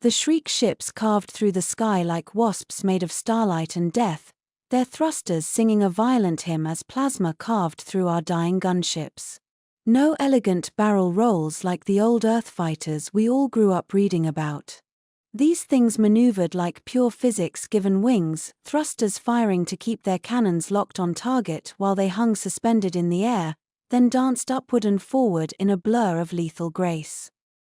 The Shriek ships carved through the sky like wasps made of starlight and death, their thrusters singing a violent hymn as plasma carved through our dying gunships. No elegant barrel rolls like the old Earth fighters we all grew up reading about. These things maneuvered like pure physics given wings, thrusters firing to keep their cannons locked on target while they hung suspended in the air, then danced upward and forward in a blur of lethal grace.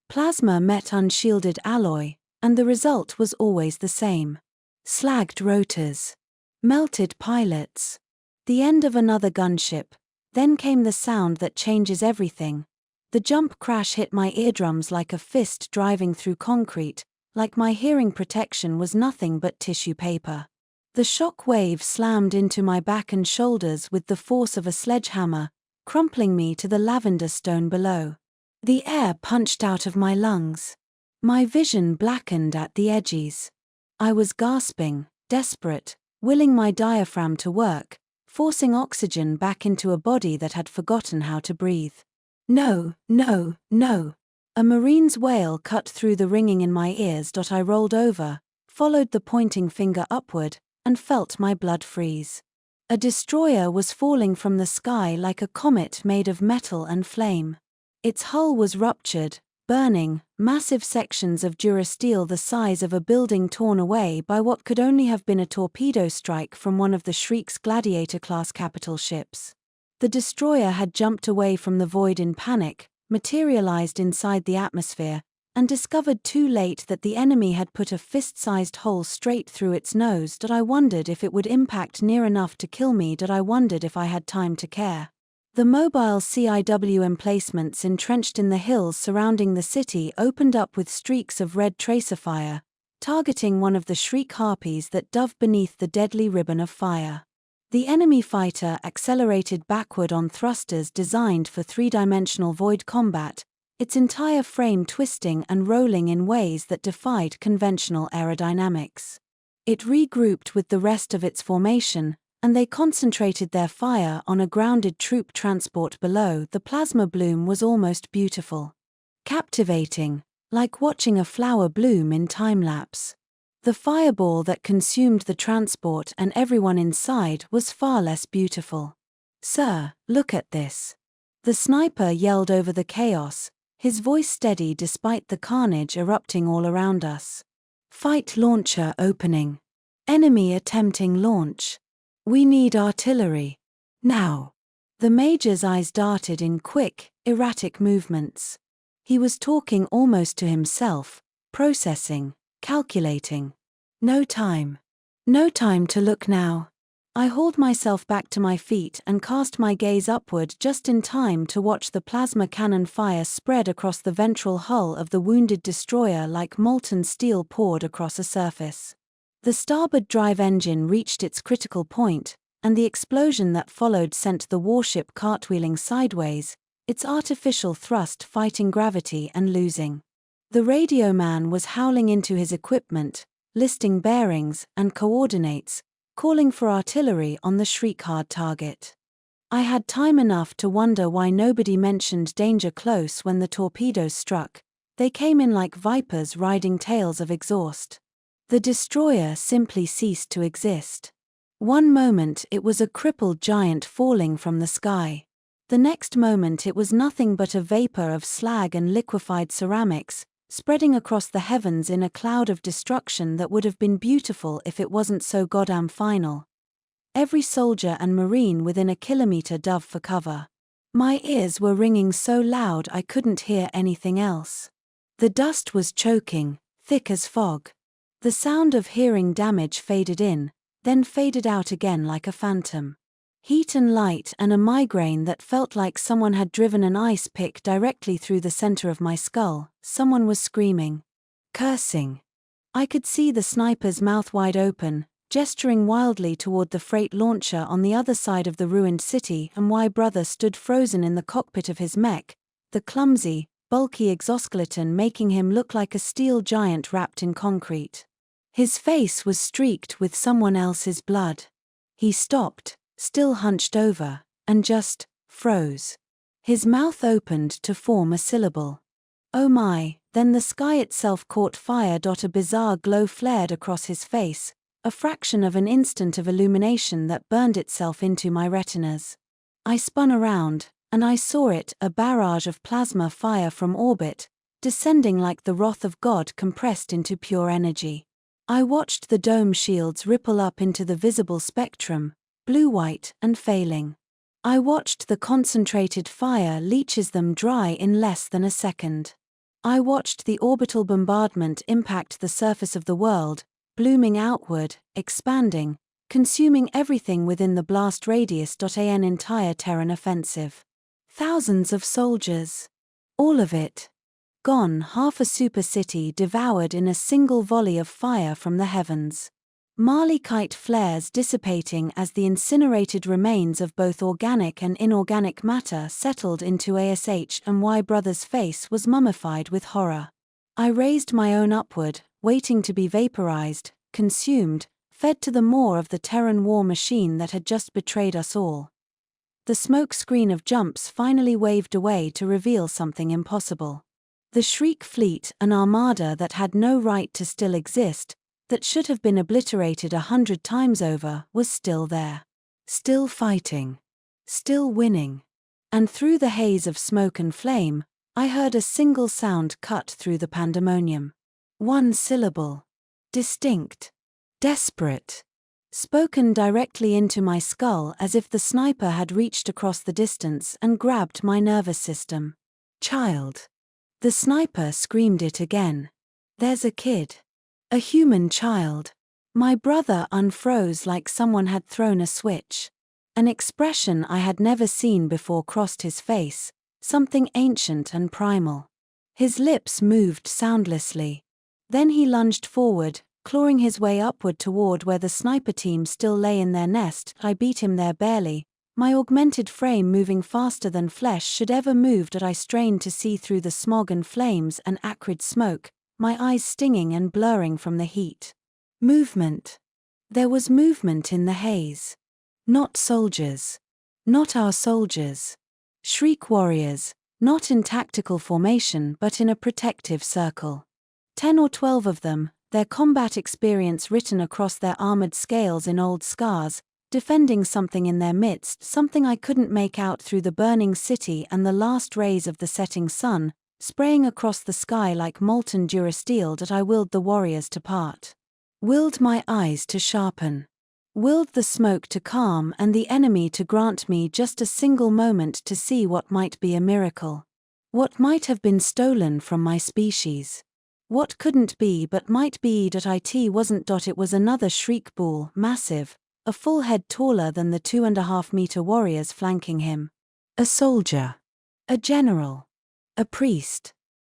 Plasma met unshielded alloy, and the result was always the same. Slagged rotors. Melted pilots. The end of another gunship. Then came the sound that changes everything. The jump crash hit my eardrums like a fist driving through concrete, like my hearing protection was nothing but tissue paper. The shock wave slammed into my back and shoulders with the force of a sledgehammer, crumpling me to the lavender stone below. The air punched out of my lungs. My vision blackened at the edges. I was gasping, desperate, willing my diaphragm to work, forcing oxygen back into a body that had forgotten how to breathe. No, no, no. A marine's wail cut through the ringing in my ears. I rolled over, followed the pointing finger upward, and felt my blood freeze. A destroyer was falling from the sky like a comet made of metal and flame. Its hull was ruptured, burning, massive sections of durasteel the size of a building torn away by what could only have been a torpedo strike from one of the Shriek's Gladiator-class capital ships. The destroyer had jumped away from the void in panic, materialized inside the atmosphere, and discovered too late that the enemy had put a fist-sized hole straight through its nose. I wondered if it would impact near enough to kill me. I wondered if I had time to care. The mobile CIW emplacements entrenched in the hills surrounding the city opened up with streaks of red tracer fire, targeting one of the Shriek harpies that dove beneath the deadly ribbon of fire. The enemy fighter accelerated backward on thrusters designed for three-dimensional void combat, its entire frame twisting and rolling in ways that defied conventional aerodynamics. It regrouped with the rest of its formation, and they concentrated their fire on a grounded troop transport below. The plasma bloom was almost beautiful. Captivating, like watching a flower bloom in time-lapse. The fireball that consumed the transport and everyone inside was far less beautiful. "Sir, look at this." The sniper yelled over the chaos, his voice steady despite the carnage erupting all around us. "Fight launcher opening. Enemy attempting launch. We need artillery. Now." The Major's eyes darted in quick, erratic movements. He was talking almost to himself, processing, calculating. No time. No time to look now. I hauled myself back to my feet and cast my gaze upward just in time to watch the plasma cannon fire spread across the ventral hull of the wounded destroyer like molten steel poured across a surface. The starboard drive engine reached its critical point, and the explosion that followed sent the warship cartwheeling sideways, its artificial thrust fighting gravity and losing. The radio man was howling into his equipment, listing bearings and coordinates, calling for artillery on the Shriek-hard target. I had time enough to wonder why nobody mentioned danger close when the torpedoes struck. They came in like vipers riding tails of exhaust. The destroyer simply ceased to exist. One moment it was a crippled giant falling from the sky. The next moment it was nothing but a vapor of slag and liquefied ceramics, spreading across the heavens in a cloud of destruction that would have been beautiful if it wasn't so goddamn final. Every soldier and marine within a kilometer dove for cover. My ears were ringing so loud I couldn't hear anything else. The dust was choking, thick as fog. The sound of hearing damage faded in, then faded out again like a phantom. Heat and light and a migraine that felt like someone had driven an ice pick directly through the center of my skull. Someone was screaming. Cursing. I could see the sniper's mouth wide open, gesturing wildly toward the freight launcher on the other side of the ruined city, and my brother stood frozen in the cockpit of his mech, the clumsy, bulky exoskeleton making him look like a steel giant wrapped in concrete. His face was streaked with someone else's blood. He stopped, still hunched over, and just froze. His mouth opened to form a syllable. Oh my, Then the sky itself caught fire. A bizarre glow flared across his face, a fraction of an instant of illumination that burned itself into my retinas. I spun around, and I saw it, a barrage of plasma fire from orbit, descending like the wrath of God compressed into pure energy. I watched the dome shields ripple up into the visible spectrum, blue-white and failing. I watched the concentrated fire leaches them dry in less than a second. I watched the orbital bombardment impact the surface of the world, blooming outward, expanding, consuming everything within the blast radius. An entire Terran offensive. Thousands of soldiers. All of it. Gone, half a super city devoured in a single volley of fire from the heavens. Malachite flares dissipating as the incinerated remains of both organic and inorganic matter settled into HFY brother's face was mummified with horror. I raised my own upward, waiting to be vaporized, consumed, fed to the maw of the Terran war machine that had just betrayed us all. The smoke screen of jumps finally waved away to reveal something impossible. The Shriek fleet, an armada that had no right to still exist, that should have been obliterated 100 times over, was still there. Still fighting. Still winning. And through the haze of smoke and flame, I heard a single sound cut through the pandemonium. One syllable. Distinct. Desperate. Spoken directly into my skull as if the sniper had reached across the distance and grabbed my nervous system. Child. The sniper screamed it again. There's a kid. A human child. My brother unfroze like someone had thrown a switch. An expression I had never seen before crossed his face, something ancient and primal. His lips moved soundlessly. Then he lunged forward, clawing his way upward toward where the sniper team still lay in their nest. I beat him there barely, my augmented frame moving faster than flesh should ever move. I strained to see through the smog and flames and acrid smoke, my eyes stinging and blurring from the heat. Movement. There was movement in the haze. Not soldiers. Not our soldiers. Shriek warriors, not in tactical formation but in a protective circle. 10 or 12 of them, their combat experience written across their armored scales in old scars, defending something in their midst, something I couldn't make out through the burning city and the last rays of the setting sun, spraying across the sky like molten durasteel. I willed the warriors to part. Willed my eyes to sharpen. Willed the smoke to calm and the enemy to grant me just a single moment to see what might be a miracle. What might have been stolen from my species. What couldn't be but might be. It wasn't. It was another shriek bull, massive, a full head taller than the 2.5-meter warriors flanking him. A soldier. A general. A priest.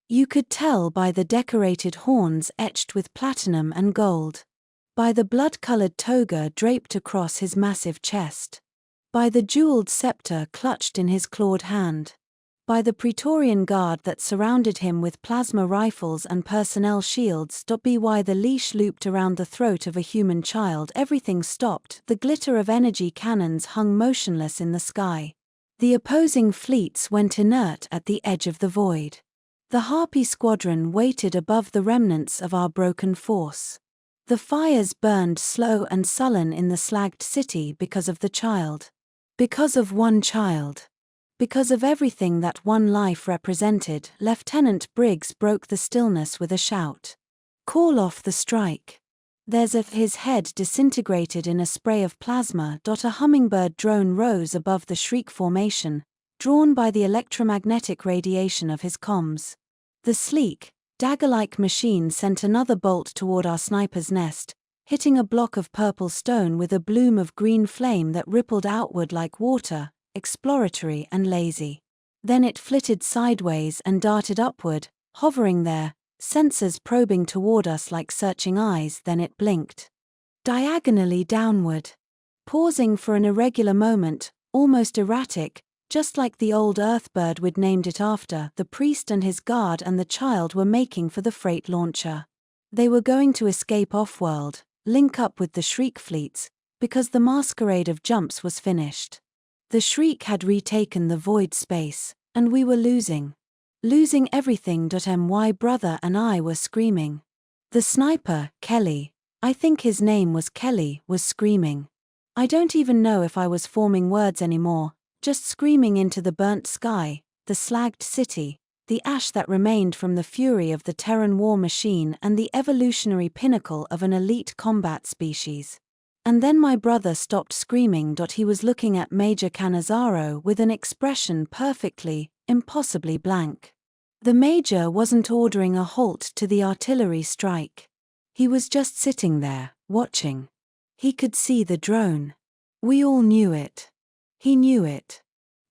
You could tell by the decorated horns etched with platinum and gold. By the blood-colored toga draped across his massive chest. By the jeweled scepter clutched in his clawed hand. By the Praetorian guard that surrounded him with plasma rifles and personnel shields. By the leash looped around the throat of a human child. Everything stopped. The glitter of energy cannons hung motionless in the sky. The opposing fleets went inert at the edge of the void. The Harpy squadron waited above the remnants of our broken force. The fires burned slow and sullen in the slagged city because of the child. Because of one child. Because of everything that one life represented. Lieutenant Briggs broke the stillness with a shout. Call off the strike. His head disintegrated in a spray of plasma. A hummingbird drone rose above the Shriek formation, drawn by the electromagnetic radiation of his comms. The sleek, dagger-like machine sent another bolt toward our sniper's nest, hitting a block of purple stone with a bloom of green flame that rippled outward like water, exploratory and lazy. Then it flitted sideways and darted upward, hovering there, sensors probing toward us like searching eyes. Then it blinked. Diagonally downward. Pausing for an irregular moment, almost erratic, just like the old Earthbird we'd named it after. The priest and his guard and the child were making for the freight launcher. They were going to escape off-world, link up with the Shriek fleets, because the masquerade of jumps was finished. The Shriek had retaken the void space, and we were losing. Losing everything. My brother and I were screaming. The sniper, Kelly, I think his name was Kelly, was screaming. I don't even know if I was forming words anymore, just screaming into the burnt sky, the slagged city, the ash that remained from the fury of the Terran war machine and the evolutionary pinnacle of an elite combat species. And then my brother stopped screaming. He was looking at Major Cannizzaro with an expression perfectly, impossibly blank. The Major wasn't ordering a halt to the artillery strike. He was just sitting there, watching. He could see the drone. We all knew it. He knew it.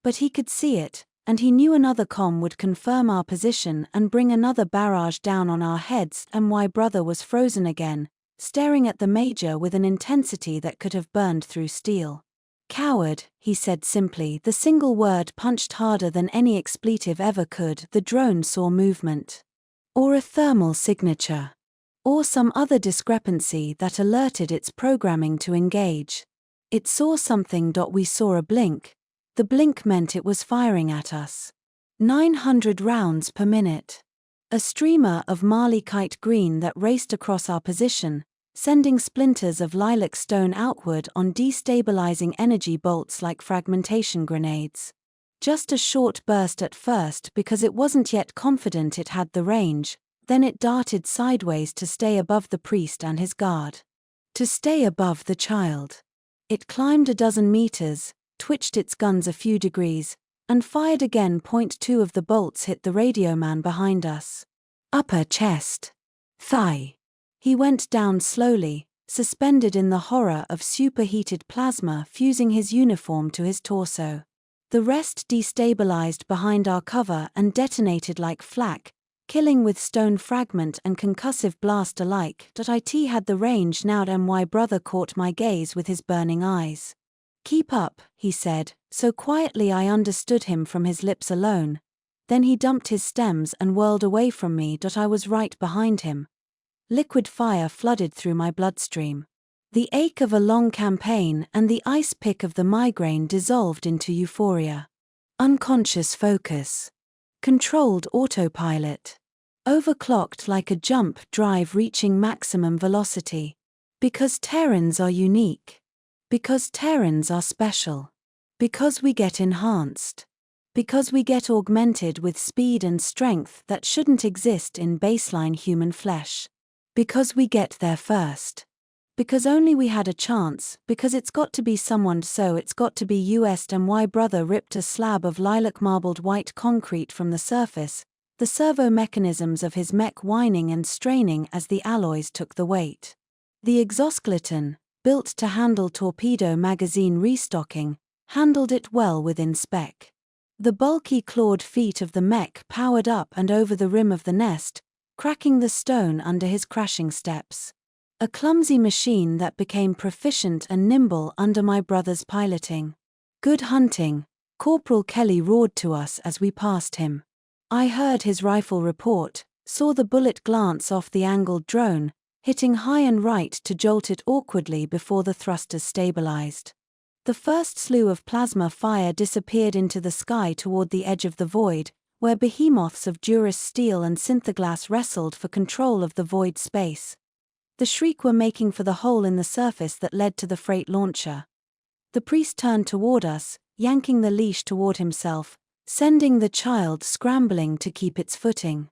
But he could see it, and he knew another comm would confirm our position and bring another barrage down on our heads. And my brother was frozen again, staring at the Major with an intensity that could have burned through steel. Coward, he said simply, the single word punched harder than any expletive ever could. The drone saw movement. Or a thermal signature. Or some other discrepancy that alerted its programming to engage. It saw something. We saw a blink. The blink meant it was firing at us. 900 rounds per minute. A streamer of malachite green that raced across our position, sending splinters of lilac stone outward on destabilizing energy bolts like fragmentation grenades. Just a short burst at first because it wasn't yet confident it had the range, then it darted sideways to stay above the priest and his guard. To stay above the child. It climbed a dozen meters, twitched its guns a few degrees, and fired again. 2 of the bolts hit the radio man behind us. Upper chest. Thigh. He went down slowly, suspended in the horror of superheated plasma fusing his uniform to his torso. The rest destabilized behind our cover and detonated like flak, killing with stone fragment and concussive blast alike. It had the range now. My brother caught my gaze with his burning eyes. Keep up, he said, so quietly I understood him from his lips alone. Then he dumped his stems and whirled away from me. I was right behind him. Liquid fire flooded through my bloodstream. The ache of a long campaign and the ice pick of the migraine dissolved into euphoria. Unconscious focus. Controlled autopilot. Overclocked like a jump drive reaching maximum velocity. Because Terrans are unique. Because Terrans are special. Because we get enhanced. Because we get augmented with speed and strength that shouldn't exist in baseline human flesh. Because we get there first. Because only we had a chance, because it's got to be someone, so it's got to be us. My brother ripped a slab of lilac marbled white concrete from the surface, the servo mechanisms of his mech whining and straining as the alloys took the weight. The exoskeleton, built to handle torpedo magazine restocking, handled it well within spec. The bulky clawed feet of the mech powered up and over the rim of the nest, cracking the stone under his crashing steps. A clumsy machine that became proficient and nimble under my brother's piloting. Good hunting, Corporal Kelly roared to us as we passed him. I heard his rifle report, saw the bullet glance off the angled drone, hitting high and right to jolt it awkwardly before the thrusters stabilized. The first slew of plasma fire disappeared into the sky toward the edge of the void, where behemoths of Duras steel and synthoglass wrestled for control of the void space. The shriek were making for the hole in the surface that led to the freight launcher. The priest turned toward us, yanking the leash toward himself, sending the child scrambling to keep its footing.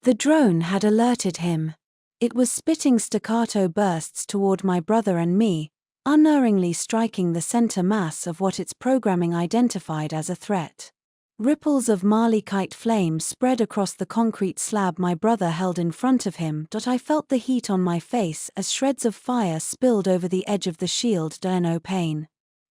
The drone had alerted him. It was spitting staccato bursts toward my brother and me, unerringly striking the center mass of what its programming identified as a threat. Ripples of malachite flame spread across the concrete slab my brother held in front of him. I felt the heat on my face as shreds of fire spilled over the edge of the shield. No pain.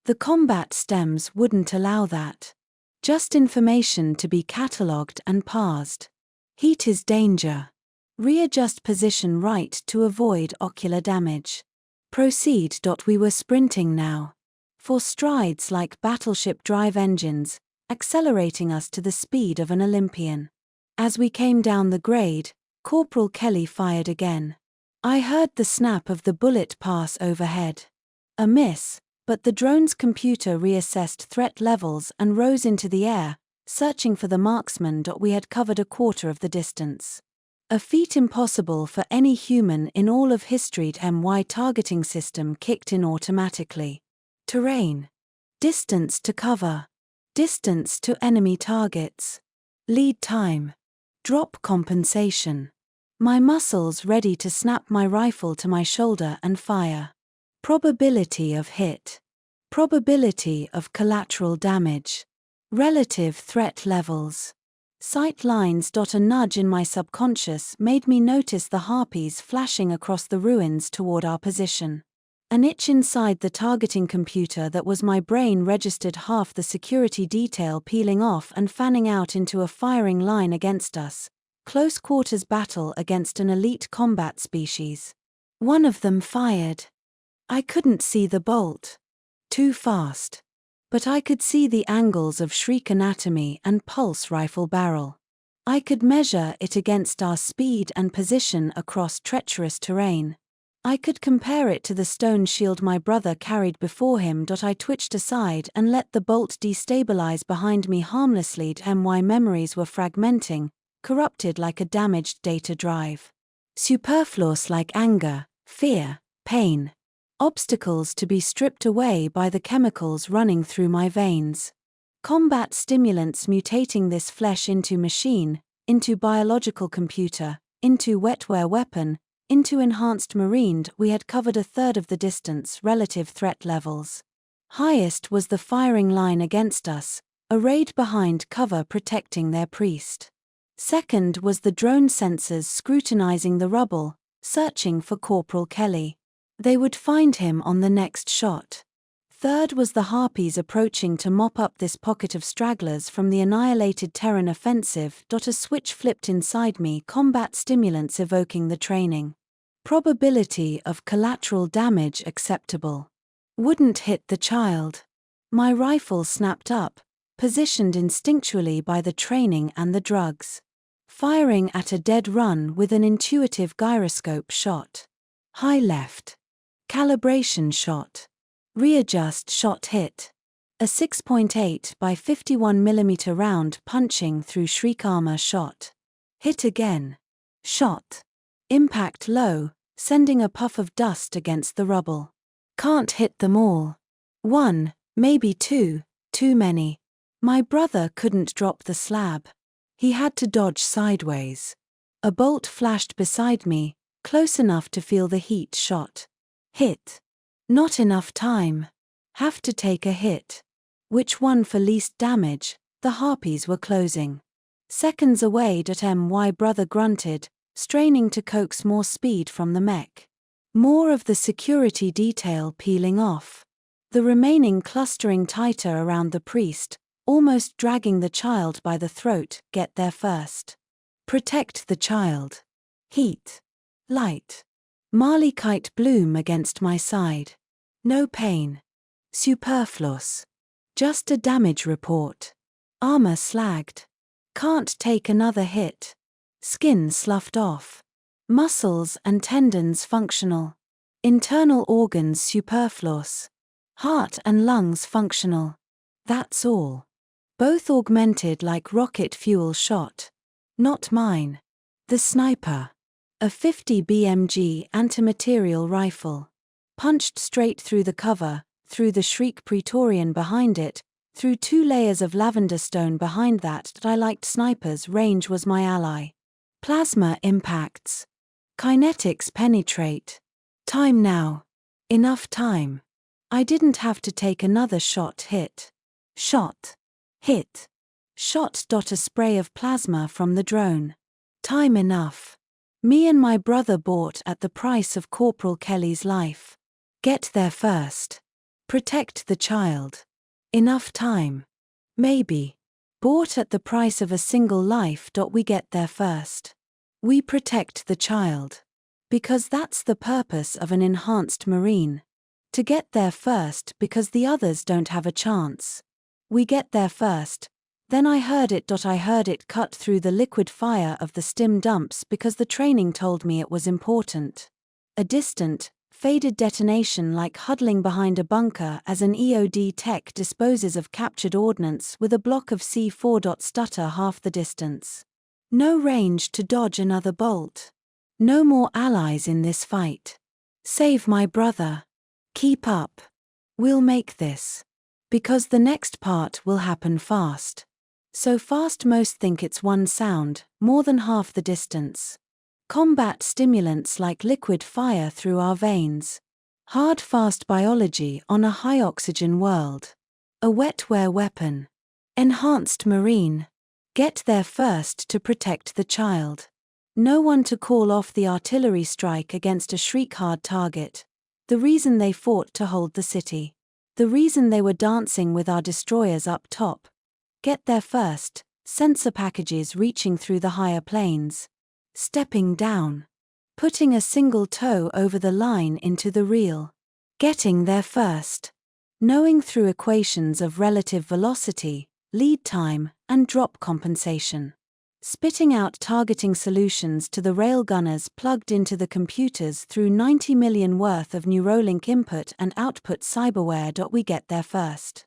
The combat stems wouldn't allow that. Just information to be catalogued and parsed. Heat is danger. Readjust position right to avoid ocular damage. Proceed. We were sprinting now. For strides like battleship drive engines, accelerating us to the speed of an Olympian. As we came down the grade, Corporal Kelly fired again. I heard the snap of the bullet pass overhead. A miss, but the drone's computer reassessed threat levels and rose into the air, searching for the marksman. We had covered a quarter of the distance. A feat impossible for any human in all of history. My targeting system kicked in automatically. Terrain. Distance to cover. Distance to enemy targets. Lead time. Drop compensation. My muscles ready to snap my rifle to my shoulder and fire. Probability of hit. Probability of collateral damage. Relative threat levels. Sight lines. A nudge in my subconscious made me notice the harpies flashing across the ruins toward our position. An itch inside the targeting computer that was my brain registered half the security detail peeling off and fanning out into a firing line against us. Close quarters battle against an elite combat species. One of them fired. I couldn't see the bolt. Too fast. But I could see the angles of shriek anatomy and pulse rifle barrel. I could measure it against our speed and position across treacherous terrain. I could compare it to the stone shield my brother carried before him. I twitched aside and let the bolt destabilize behind me harmlessly. My memories were fragmenting, corrupted like a damaged data drive. Superfluous like anger, fear, pain. Obstacles to be stripped away by the chemicals running through my veins. Combat stimulants mutating this flesh into machine, into biological computer, into wetware weapon, into enhanced marine. We had covered a third of the distance. Relative threat levels. Highest was the firing line against us, arrayed behind cover protecting their priest. Second was the drone sensors scrutinizing the rubble, searching for Corporal Kelly. They would find him on the next shot. Third was the harpies approaching to mop up this pocket of stragglers from the annihilated Terran offensive. A switch flipped inside me. Combat stimulants evoking the training. Probability of collateral damage acceptable. Wouldn't hit the child. My rifle snapped up, positioned instinctually by the training and the drugs. Firing at a dead run with an intuitive gyroscope shot. High left. Calibration shot. Readjust shot hit. A 6.8 by 51mm round punching through shriek armor shot. Hit again. Shot. Impact low, sending a puff of dust against the rubble. Can't hit them all. One, maybe two, too many. My brother couldn't drop the slab. He had to dodge sideways. A bolt flashed beside me, close enough to feel the heat shot. Hit. Not enough time. Have to take a hit. Which one for least damage? The harpies were closing. Seconds away. My brother grunted, straining to coax more speed from the mech. More of the security detail peeling off. The remaining clustering tighter around the priest, almost dragging the child by the throat. Get there first. Protect the child. Heat. Light. Marley kite bloom against my side. No pain. Superfluous. Just a damage report. Armor slagged. Can't take another hit. Skin sloughed off. Muscles and tendons functional. Internal organs superfluous. Heart and lungs functional. That's all. Both augmented like rocket fuel shot. Not mine. The sniper. A 50 BMG antimaterial rifle. Punched straight through the cover, through the shriek Praetorian behind it, through 2 layers of lavender stone behind that. I liked snipers. Range was my ally. Plasma impacts. Kinetics penetrate. Time now. Enough time. I didn't have to take another shot. Hit. Shot. Hit. Shot. A spray of plasma from the drone. Time enough. Me and my brother bought at the price of Corporal Kelly's life. Get there first. Protect the child. Enough time. Maybe. Bought at the price of a single life. We get there first. We protect the child. Because that's the purpose of an enhanced marine. To get there first because the others don't have a chance. We get there first. Then I heard it cut through the liquid fire of the stim dumps because the training told me it was important. A distant, Faded detonation like huddling behind a bunker as an EOD tech disposes of captured ordnance with a block of C4. Stutter half the distance. No range to dodge another bolt. No more allies in this fight. Save my brother. Keep up. We'll make this. Because the next part will happen fast. So fast most think it's one sound, more than half the distance. Combat stimulants like liquid fire through our veins. Hard fast biology on a high oxygen world. A wetware weapon. Enhanced marine. Get there first to protect the child. No one to call off the artillery strike against a shriek-hard target. The reason they fought to hold the city. The reason they were dancing with our destroyers up top. Get there first, sensor packages reaching through the higher planes. Stepping down. Putting a single toe over the line into the real. Getting there first. Knowing through equations of relative velocity, lead time, and drop compensation. Spitting out targeting solutions to the railgunners plugged into the computers through 90 million worth of Neuralink input and output cyberware. We get there first.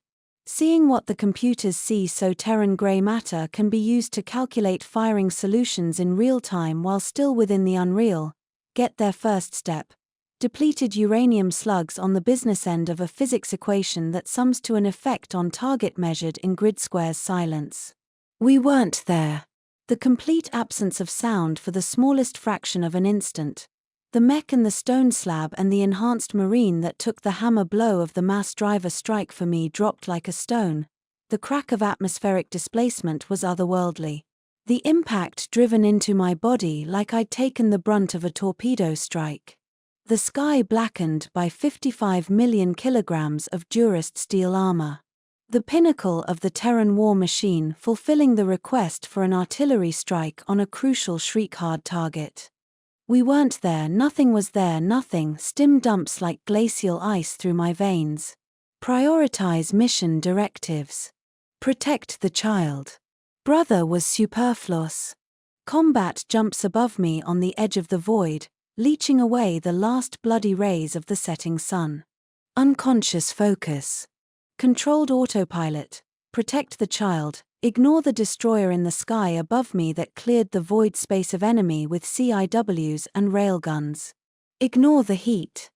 Seeing what the computers see so Terran grey matter can be used to calculate firing solutions in real time while still within the unreal. Get there first step. Depleted uranium slugs on the business end of a physics equation that sums to an effect on target measured in grid squares silence. We weren't there. The complete absence of sound for the smallest fraction of an instant. The mech and the stone slab and the enhanced marine that took the hammer blow of the mass driver strike for me dropped like a stone. The crack of atmospheric displacement was otherworldly. The impact driven into my body like I'd taken the brunt of a torpedo strike. The sky blackened by 55 million kilograms of durist steel armor. The pinnacle of the Terran war machine fulfilling the request for an artillery strike on a crucial shriek-hard target. We weren't there, nothing was there, nothing. Stim dumps like glacial ice through my veins. Prioritize mission directives. Protect the child. Brother was superfluous. Combat jumps above me on the edge of the void, leeching away the last bloody rays of the setting sun. Unconscious focus. Controlled autopilot. Protect the child. Ignore the destroyer in the sky above me that cleared the void space of enemy with CIWs and railguns. Ignore the heat.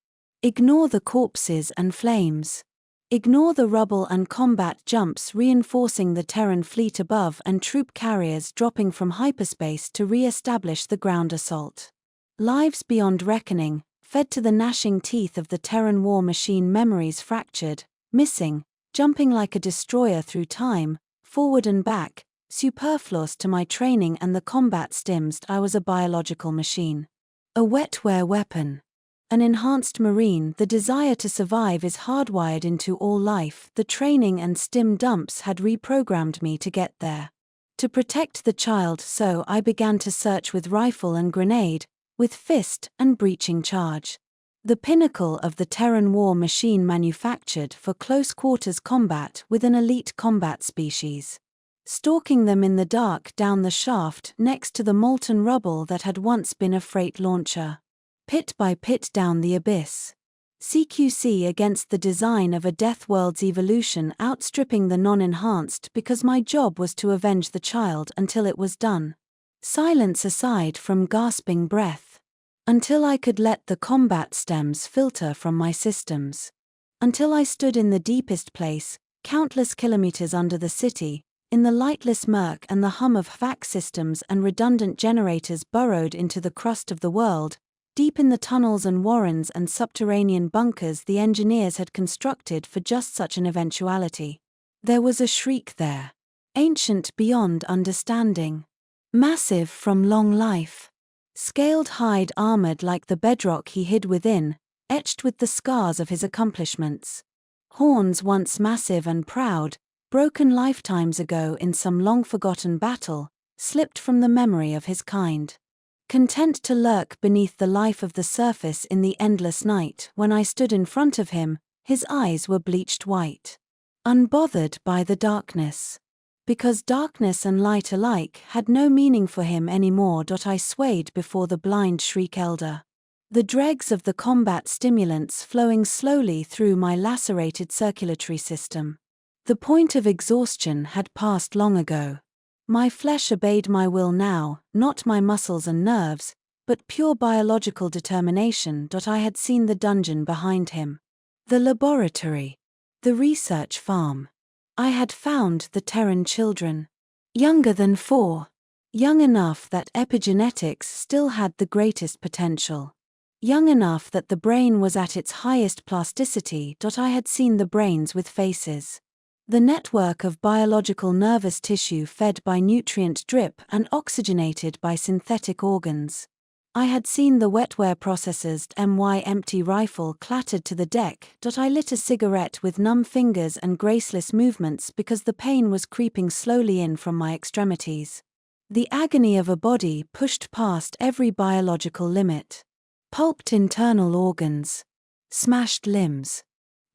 Ignore the corpses and flames. Ignore the rubble and combat jumps reinforcing the Terran fleet above and troop carriers dropping from hyperspace to re-establish the ground assault. Lives beyond reckoning, fed to the gnashing teeth of the Terran war machine, memories fractured, missing, jumping like a destroyer through time, forward and back, superfluous to my training and the combat stims. I was a biological machine. A wetware weapon. An enhanced marine. The desire to survive is hardwired into all life. The training and stim dumps had reprogrammed me to get there. To protect the child, so I began to search with rifle and grenade, with fist and breaching charge. The pinnacle of the Terran war machine manufactured for close quarters combat with an elite combat species. Stalking them in the dark down the shaft next to the molten rubble that had once been a freight launcher. Pit by pit down the abyss. CQC against the design of a death world's evolution, outstripping the non-enhanced because my job was to avenge the child until it was done. Silence aside from gasping breath. Until I could let the combat stems filter from my systems. Until I stood in the deepest place, countless kilometers under the city, in the lightless murk and the hum of HFY systems and redundant generators burrowed into the crust of the world, deep in the tunnels and warrens and subterranean bunkers the engineers had constructed for just such an eventuality. There was a shriek there. Ancient beyond understanding. Massive from long life. Scaled hide armored like the bedrock he hid within, etched with the scars of his accomplishments. Horns once massive and proud, broken lifetimes ago in some long-forgotten battle, slipped from the memory of his kind. Content to lurk beneath the life of the surface in the endless night, when I stood in front of him, his eyes were bleached white. Unbothered by the darkness. Because darkness and light alike had no meaning for him anymore. I swayed before the blind shriek elder. the dregs of the combat stimulants flowing slowly through my lacerated circulatory system. The point of exhaustion had passed long ago. My flesh obeyed my will now, not my muscles and nerves, but pure biological determination. I had seen the dungeon behind him. The laboratory. The research farm. I had found the Terran children. Younger than 4. Young enough that epigenetics still had the greatest potential. Young enough that the brain was at its highest plasticity. I had seen the brains with faces. The network of biological nervous tissue fed by nutrient drip and oxygenated by synthetic organs. I had seen the wetware processors. My empty rifle clattered to the deck. I lit a cigarette with numb fingers and graceless movements because the pain was creeping slowly in from my extremities. The agony of a body pushed past every biological limit. Pulped internal organs. Smashed limbs.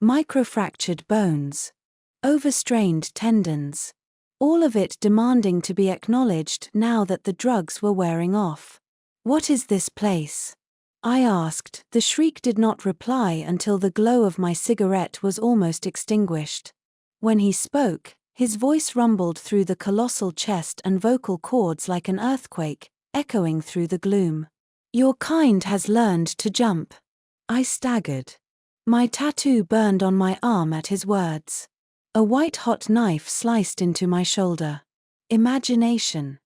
Microfractured bones. Overstrained tendons. All of it demanding to be acknowledged now that the drugs were wearing off. "What is this place?" I asked. The shriek did not reply until the glow of my cigarette was almost extinguished. When he spoke, his voice rumbled through the colossal chest and vocal cords like an earthquake, echoing through the gloom. "Your kind has learned to jump." I staggered. My tattoo burned on my arm at his words. A white-hot knife sliced into my shoulder. Imagination.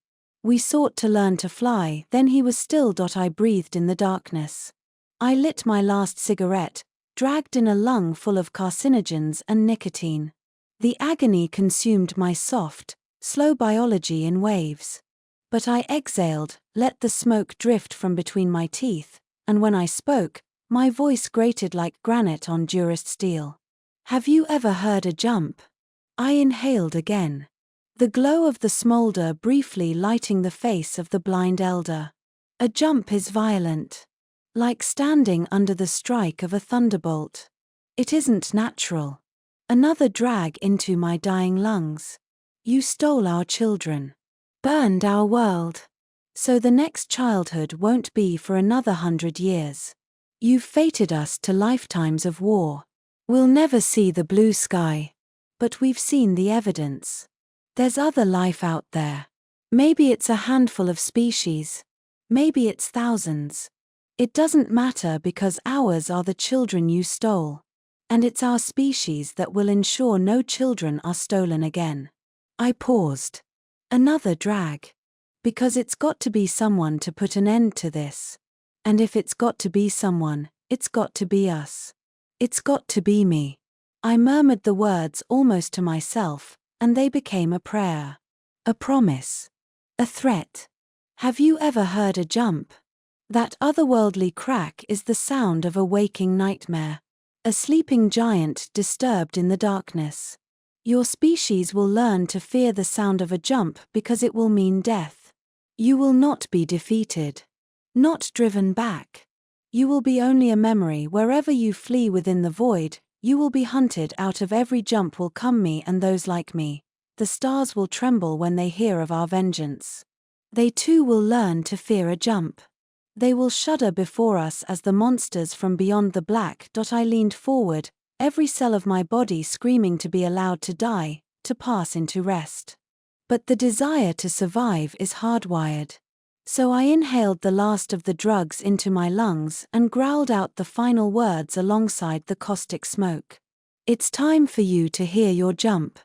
"We sought to learn to fly, then he was still." I breathed in the darkness. I lit my last cigarette, dragged in a lung full of carcinogens and nicotine. The agony consumed my soft, slow biology in waves. But I exhaled, let the smoke drift from between my teeth, and when I spoke, my voice grated like granite on durest steel. "Have you ever heard a jump?" I inhaled again. The glow of the smolder briefly lighting the face of the blind elder. "A jump is violent. Like standing under the strike of a thunderbolt. It isn't natural." Another drag into my dying lungs. "You stole our children. Burned our world. So the next childhood won't be for another 100 years. You've fated us to lifetimes of war. We'll never see the blue sky. But we've seen the evidence. There's other life out there. Maybe it's a handful of species. Maybe it's thousands. It doesn't matter because ours are the children you stole. And it's our species that will ensure no children are stolen again." I paused. Another drag. Because it's got to be someone to put an end to this. And if it's got to be someone, it's got to be us. It's got to be me. I murmured the words almost to myself, and they became a prayer. A promise. A threat. "Have you ever heard a jump?" That otherworldly crack is the sound of a waking nightmare. A sleeping giant disturbed in the darkness. Your species will learn to fear the sound of a jump because it will mean death. You will not be defeated. Not driven back. You will be only a memory wherever you flee within the void. You will be hunted out of every jump will come me and those like me. The stars will tremble when they hear of our vengeance. They too will learn to fear a jump. They will shudder before us as the monsters from beyond the black. I leaned forward, every cell of my body screaming to be allowed to die, to pass into rest. But the desire to survive is hardwired. So I inhaled the last of the drugs into my lungs and growled out the final words alongside the caustic smoke. "It's time for you to hear your jump."